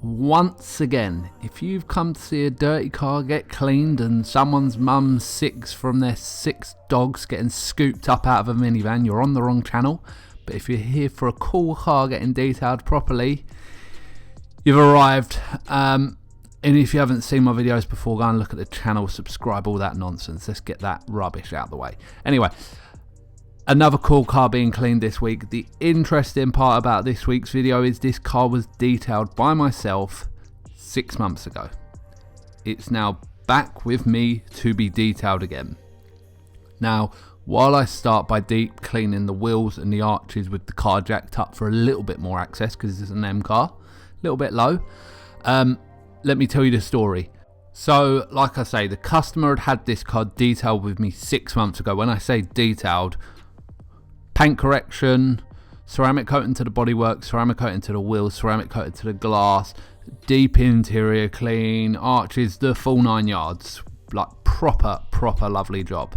once again, if you've come to see a dirty car get cleaned and someone's mum's sick from their 6 dogs getting scooped up out of a minivan, you're on the wrong channel. But if you're here for a cool car getting detailed properly, you've arrived. And if you haven't seen my videos before, go and look at the channel, subscribe, all that nonsense. Let's get that rubbish out of the way. Anyway, another cool car being cleaned this week. The interesting part about this week's video is this car was detailed by myself 6 months ago. It's now back with me to be detailed again. Now, while I start by deep cleaning the wheels and the arches with the car jacked up for a little bit more access because it's an M car, a little bit low, let me tell you the story. So, like I say, the customer had this car detailed with me 6 months ago. When I say detailed, paint correction, ceramic coating to the bodywork, ceramic coating to the wheels, ceramic coating to the glass, deep interior clean, arches, the full 9 yards. Like proper lovely job.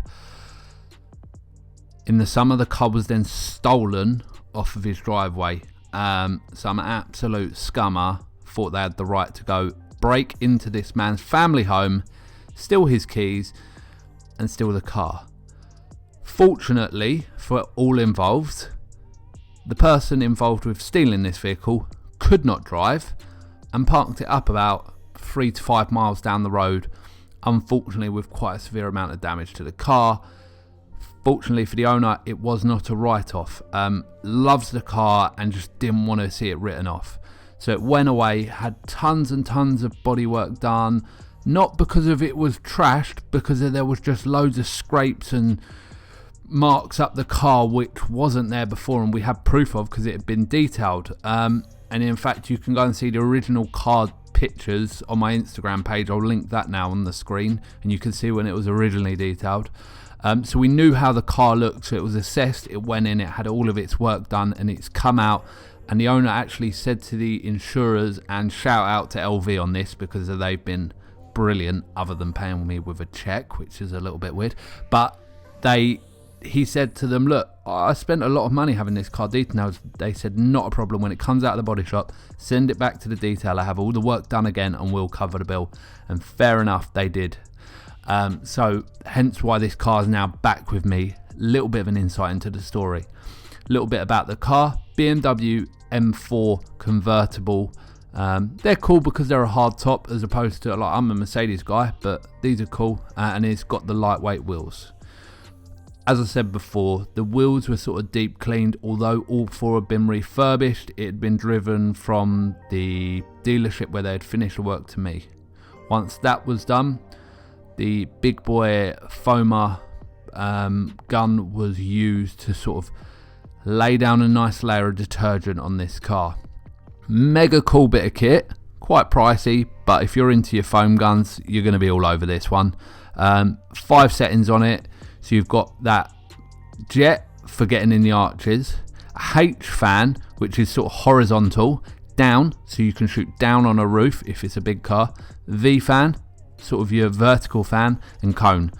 In the summer, the car was then stolen off of his driveway. Some absolute scummer thought they had the right to go break into this man's family home, steal his keys, and steal the car. Fortunately for all involved, the person involved with stealing this vehicle could not drive and parked it up about 3 to 5 miles down the road, unfortunately with quite a severe amount of damage to the car. Fortunately for the owner, it was not a write-off. Loves the car and just didn't want to see it written off. So it went away, had tons and tons of bodywork done, not because of it was trashed, because there was just loads of scrapes and marks up the car which wasn't there before, and we had proof of because it had been detailed. And in fact, you can go and see the original car pictures on my Instagram page. I'll link that now on the screen, and you can see when it was originally detailed. So we knew how the car looked, so it was assessed, it went in, it had all of its work done, and it's come out. And the owner actually said to the insurers, and shout out to LV on this because they've been brilliant, other than paying me with a check, which is a little bit weird. But he said to them, look, I spent a lot of money having this car detailed. They said, not a problem. When it comes out of the body shop, send it back to the detailer, have all the work done again, and we'll cover the bill. And fair enough, they did. So hence why this car is now back with me. Little bit of an insight into the story. A little bit about the car. BMW M4 convertible. They're cool because they're a hard top, as opposed to, like, I'm a Mercedes guy, but these are cool, and it's got the lightweight wheels. As I said before, the wheels were sort of deep cleaned, although all 4 had been refurbished. It had been driven from the dealership where they had finished the work to me. Once that was done, the BigBoi FoamR gun was used to sort of lay down a nice layer of detergent on this car. Mega cool bit of kit, quite pricey, but if you're into your foam guns, you're going to be all over this one. 5 settings on it. So you've got that jet for getting in the arches, a H fan, which is sort of horizontal, down, so you can shoot down on a roof if it's a big car, V fan, sort of your vertical fan, and cone.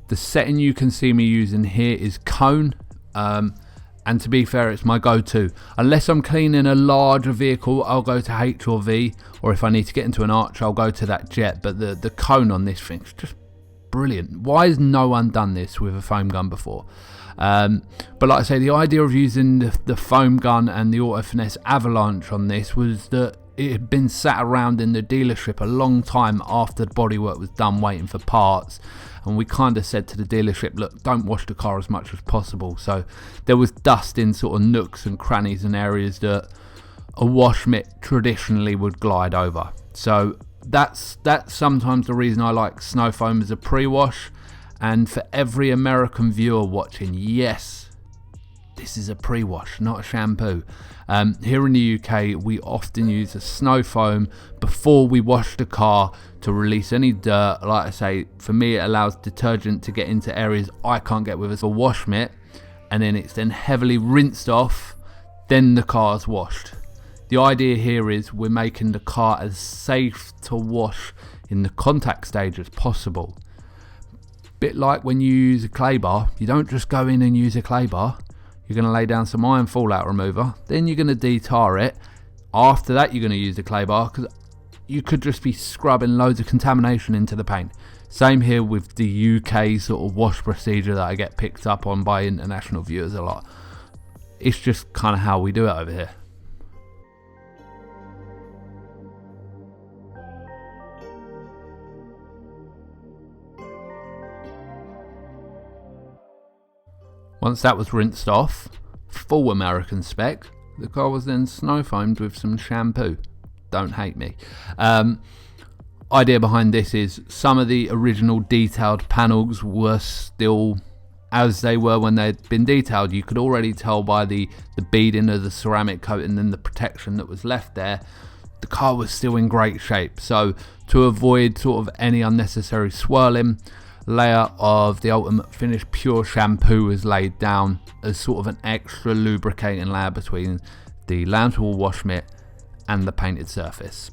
The setting you can see me using here is cone, and to be fair, it's my go-to. Unless I'm cleaning a larger vehicle, I'll go to H or V, or if I need to get into an arch, I'll go to that jet. But the cone on this thing's just brilliant. Why has no one done this with a foam gun before? But like I say, the idea of using the foam gun and the Auto Finesse Avalanche on this was that it had been sat around in the dealership a long time after the bodywork was done, waiting for parts. And we kind of said to the dealership, look, don't wash the car as much as possible. So there was dust in sort of nooks and crannies and areas that a wash mitt traditionally would glide over. So that's sometimes the reason I like snow foam as a pre-wash. And for every American viewer watching, yes, this is a pre-wash, not a shampoo. Here in the UK, we often use a snow foam before we wash the car to release any dirt. Like I say, for me, it allows detergent to get into areas I can't get with a wash mitt, and then it's then heavily rinsed off, then the car's washed. The idea here is we're making the car as safe to wash in the contact stage as possible. Bit like when you use a clay bar, you don't just go in and use a clay bar. You're going to lay down some iron fallout remover, then you're going to de-tar it. After that, you're going to use the clay bar, because you could just be scrubbing loads of contamination into the paint. Same here with the UK sort of wash procedure that I get picked up on by international viewers a lot. It's just kind of how we do it over here. Once that was rinsed off, full American spec, the car was then snow foamed with some shampoo. Don't hate me. Idea behind this is some of the original detailed panels were still as they were when they'd been detailed. You could already tell by the beading of the ceramic coating and the protection that was left there, the car was still in great shape. So to avoid sort of any unnecessary swirling, layer of the Ultimate Finish Pure shampoo was laid down as sort of an extra lubricating layer between the Lambswool wash mitt and the painted surface.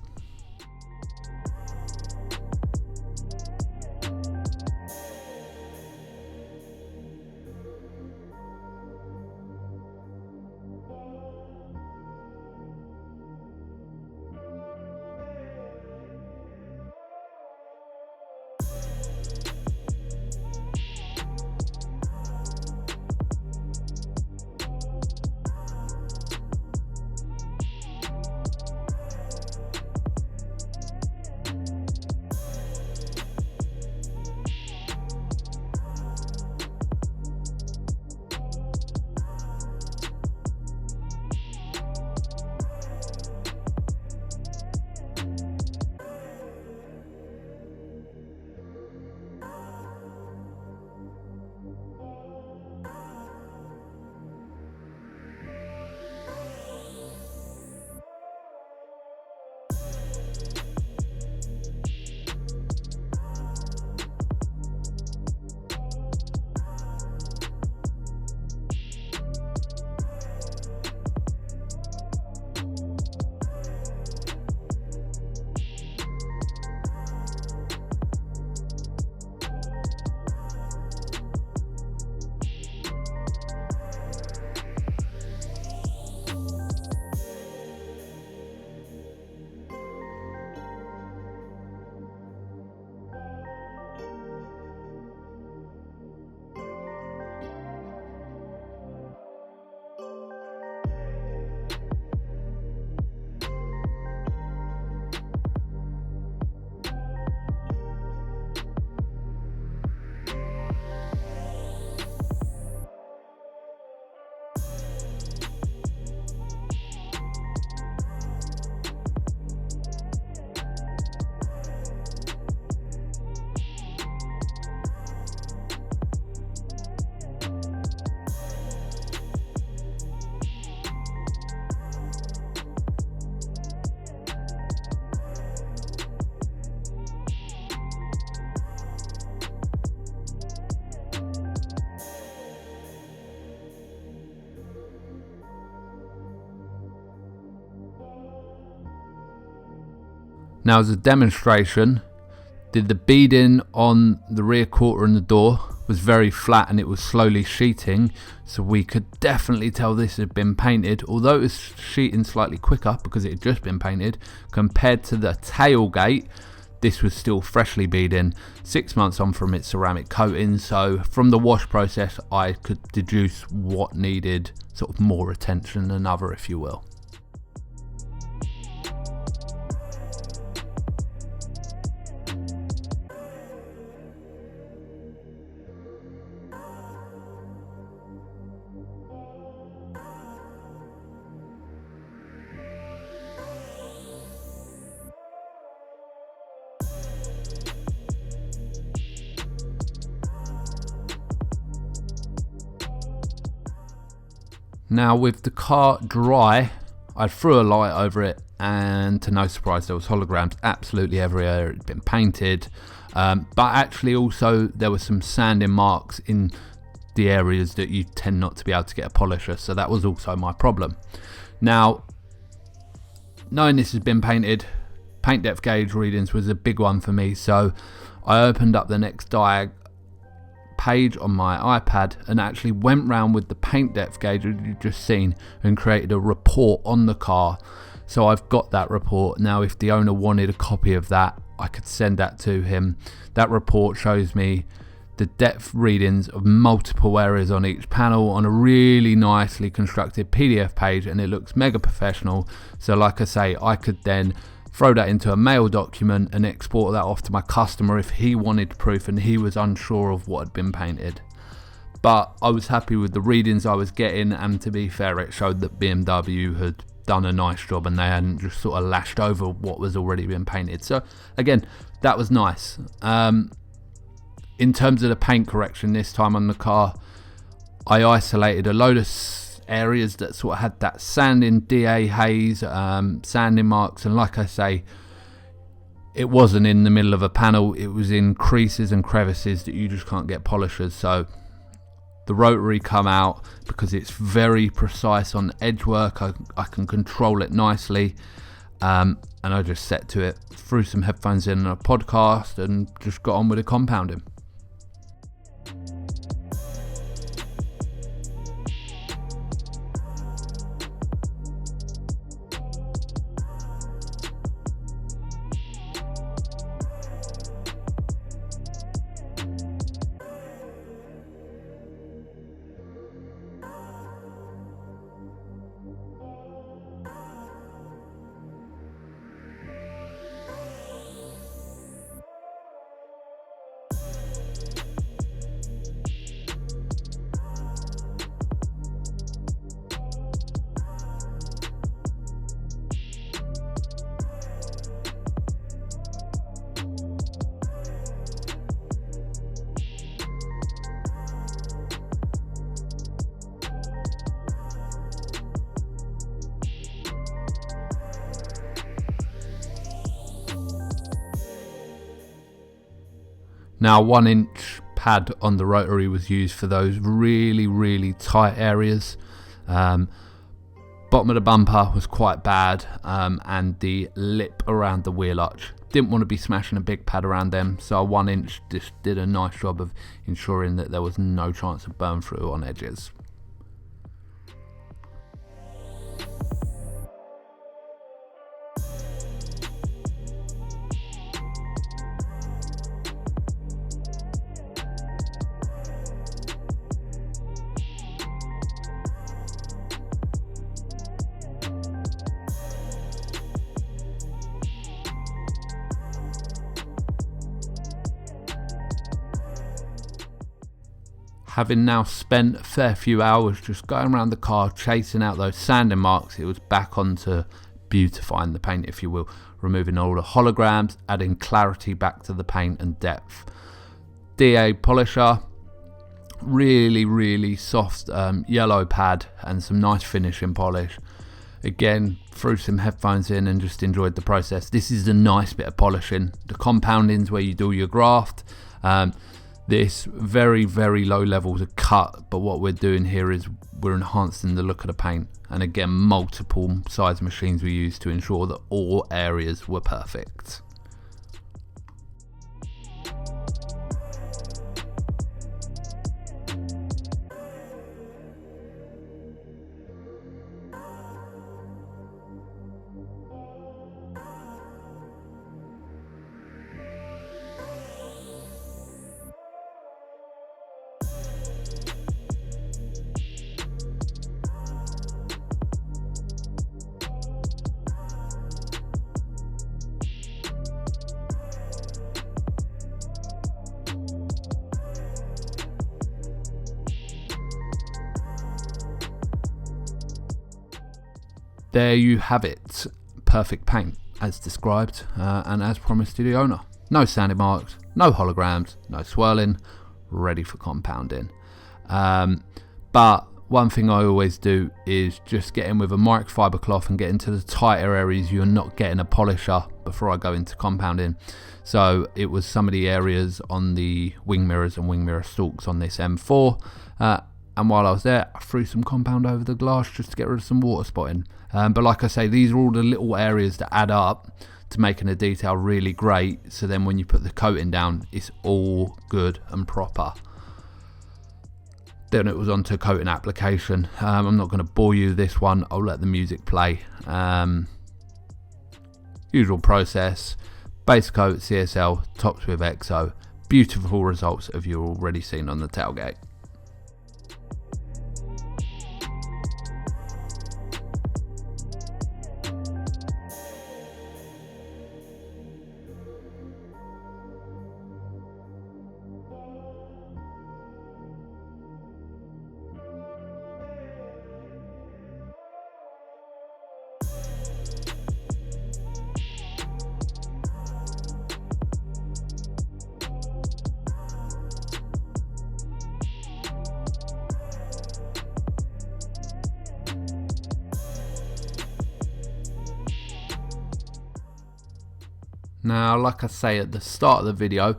Now, as a demonstration, the beading on the rear quarter and the door was very flat and it was slowly sheeting, so we could definitely tell this had been painted, although it was sheeting slightly quicker because it had just been painted. Compared to the tailgate, this was still freshly beading 6 months on from its ceramic coating, so from the wash process I could deduce what needed sort of more attention than other, if you will. Now, with the car dry, I threw a light over it, and to no surprise there was holograms absolutely everywhere. It had been painted, but actually also there were some sanding marks in the areas that you tend not to be able to get a polisher, so that was also my problem. Now, knowing this has been painted, paint depth gauge readings was a big one for me, so I opened up the NexDiag page on my iPad and actually went round with the paint depth gauge that you've just seen and created a report on the car So I've got that report. Now if the owner wanted a copy of that, I could send that to him. That report shows me the depth readings of multiple areas on each panel on a really nicely constructed PDF page, and it looks mega professional. So like I say, I could then throw that into a mail document and export that off to my customer if he wanted proof and he was unsure of what had been painted. But I was happy with the readings I was getting, and to be fair, it showed that BMW had done a nice job and they hadn't just sort of lashed over what was already been painted. So again, that was nice. In terms of the paint correction this time on the car, I isolated a load of areas that sort of had that sanding DA haze, sanding marks, and like I say, it wasn't in the middle of a panel, it was in creases and crevices that you just can't get polishers. So the Rotary come out because it's very precise on edge work. I can control it nicely, and I just set to it, threw some headphones in and a podcast, and just got on with the compounding. Now 1-inch pad on the Rotary was used for those really tight areas. Bottom of the bumper was quite bad, and the lip around the wheel arch. Didn't want to be smashing a big pad around them, so 1-inch just did a nice job of ensuring that there was no chance of burn through on edges. Having now spent a fair few hours just going around the car chasing out those sanding marks, it was back onto beautifying the paint, if you will, removing all the holograms, adding clarity back to the paint and depth. DA polisher, really soft yellow pad and some nice finishing polish. Again, threw some headphones in and just enjoyed the process. This is a nice bit of polishing. The compounding's where you do your graft. This very low levels of cut, but what we're doing here is we're enhancing the look of the paint. And again, multiple size machines we used to ensure that all areas were perfect. There you have it, perfect paint as described and as promised to the owner. No sanding marks, no holograms, no swirling, ready for compounding. But one thing I always do is just get in with a microfiber cloth and get into the tighter areas you're not getting a polisher before I go into compounding. So it was some of the areas on the wing mirrors and wing mirror stalks on this M4, and while I was there I threw some compound over the glass just to get rid of some water spotting. But like I say, these are all the little areas that add up to making the detail really great, so then when you put the coating down it's all good and proper. Then it was on to coating application. I'm not going to bore you with this one, I'll let the music play. Usual process, base coat CSL, tops with EXO. Beautiful results as you've already seen on the tailgate. Now, like I say at the start of the video,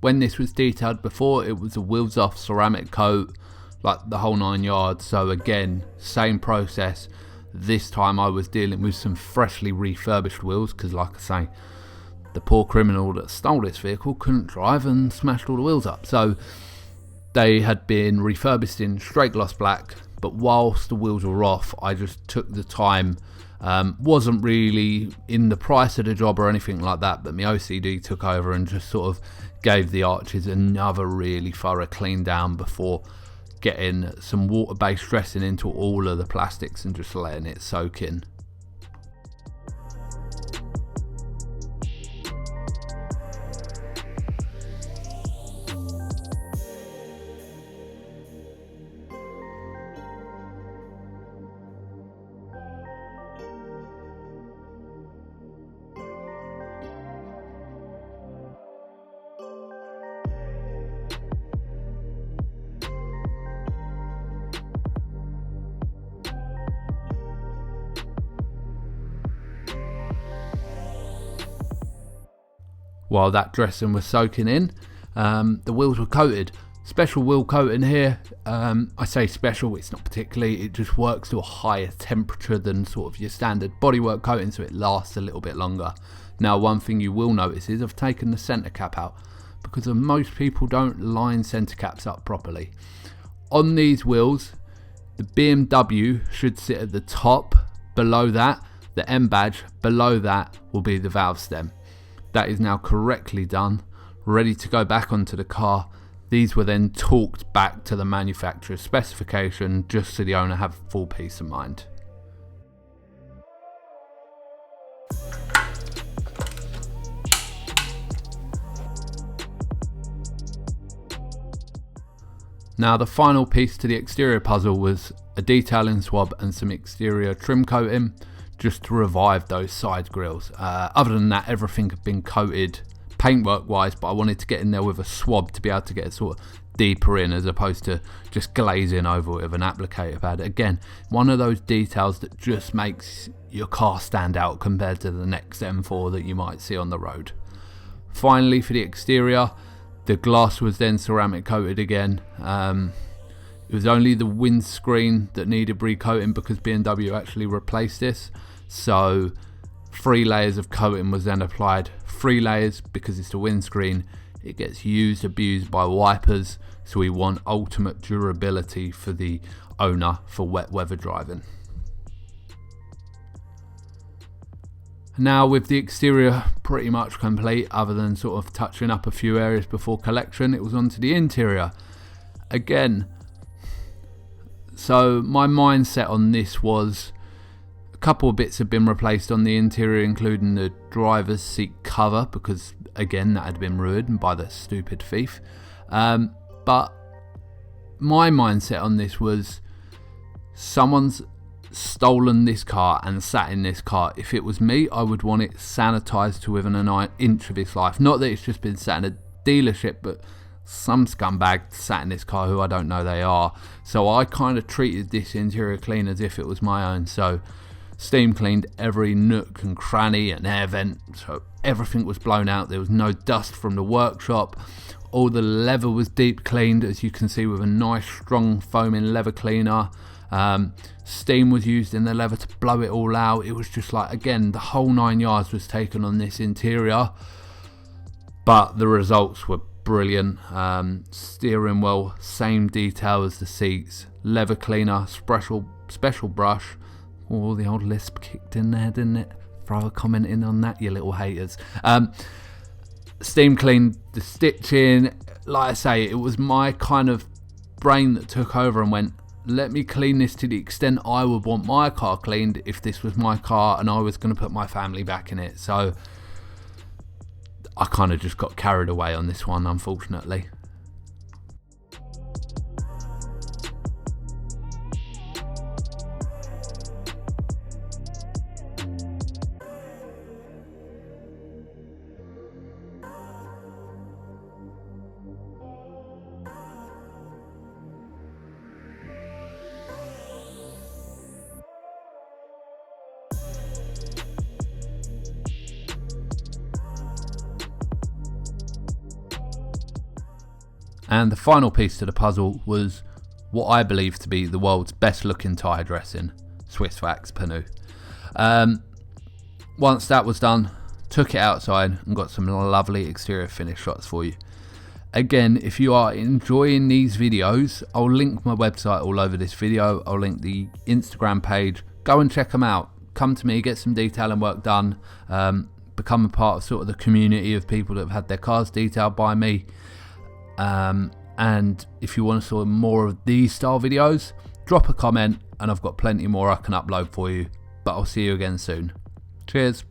when this was detailed before, it was a wheels off ceramic coat, like the whole 9 yards. So again, same process. This time I was dealing with some freshly refurbished wheels, because like I say, the poor criminal that stole this vehicle couldn't drive and smashed all the wheels up. So they had been refurbished in straight gloss black, but whilst the wheels were off, I just took the time. Wasn't really in the price of the job or anything like that, but my OCD took over and just sort of gave the arches another really thorough clean down before getting some water-based dressing into all of the plastics and just letting it soak in. While that dressing was soaking in, the wheels were coated. Special wheel coating here. I say special, it's not particularly, it just works to a higher temperature than sort of your standard bodywork coating, so it lasts a little bit longer. Now, one thing you will notice is I've taken the centre cap out, because most people don't line centre caps up properly. On these wheels, the BMW should sit at the top. Below that, the M badge, below that will be the valve stem. That is now correctly done, ready to go back onto the car. These were then torqued back to the manufacturer's specification, just so the owner have full peace of mind. Now, the final piece to the exterior puzzle was a detailing swab and some exterior trim coating, just to revive those side grills. Other than that, everything had been coated paintwork wise, but I wanted to get in there with a swab to be able to get it sort of deeper in, as opposed to just glazing over it with an applicator pad. Again, one of those details that just makes your car stand out compared to the next M4 that you might see on the road. Finally, for the exterior, the glass was then ceramic coated again. It was only the windscreen that needed recoating, because BMW actually replaced this. So 3 layers of coating was then applied. 3 layers because it's the windscreen. It gets used, abused by wipers. So we want ultimate durability for the owner for wet weather driving. Now, with the exterior pretty much complete, other than sort of touching up a few areas before collection, it was onto the interior. Again, so my mindset on this was a couple of bits have been replaced on the interior, including the driver's seat cover, because again that had been ruined by the stupid thief. But my mindset on this was, someone's stolen this car and sat in this car. If it was me, I would want it sanitized to within an inch of its life. Not that it's just been sat in a dealership, but some scumbag sat in this car who I don't know they are. So I kind of treated this interior clean as if it was my own. So steam cleaned every nook and cranny and air vent, so everything was blown out. There was no dust from the workshop. All the leather was deep cleaned, as you can see, with a nice strong foaming leather cleaner. Steam was used in the leather to blow it all out. It was just like, again, the whole 9 yards was taken on this interior, but the results were brilliant. Steering wheel, same detail as the seats, leather cleaner, special brush. Oh, the old lisp kicked in there, didn't it? brother commenting on that, you little haters. Steam cleaned the stitching. Like I say, it was my kind of brain that took over and went, let me clean this to the extent I would want my car cleaned if this was my car and I was going to put my family back in it. So I kind of just got carried away on this one, unfortunately. And the final piece to the puzzle was what I believe to be the world's best looking tyre dressing, Swissvax Pneu. Once that was done, took it outside and got some lovely exterior finish shots for you. Again, if you are enjoying these videos, I'll link my website all over this video. I'll link the Instagram page. Go and check them out. Come to me, get some detailing work done. Become a part of sort of the community of people that have had their cars detailed by me. And if you want to see more of these style videos, drop a comment and I've got plenty more I can upload for you. But I'll see you again soon. Cheers.